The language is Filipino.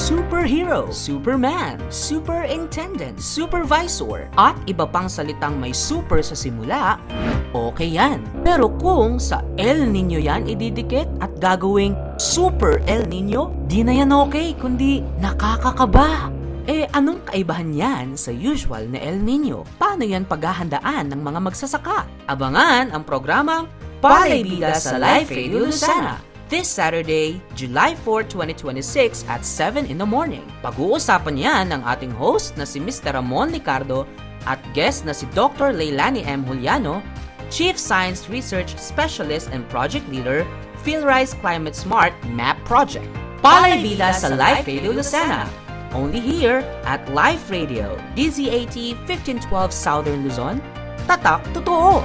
superhero, superman, superintendent, supervisor, at iba pang salitang may super sa simula, okay yan. Pero kung sa El Nino yan ididikit at gagawing Super El Nino, di na yan okay, kundi nakakakaba. Anong kaibahan yan sa usual na El Nino? Paano yan paghahandaan ng mga magsasaka? Abangan ang programang Palay Bida sa Live Radio Lucena this Saturday, July 4, 2026 at 7 in the morning. Pag-uusapan yan ng ating host na si Mr. Ramon Licardo at guest na si Dr. Leilani M. Juliano, Chief Science Research Specialist and Project Leader, PhilRise Climate Smart MAP Project. Palay Bida sa Live Radio Lucena. Only here at Live Radio, DZAT 1512 Southern Luzon. Tatak Totoo!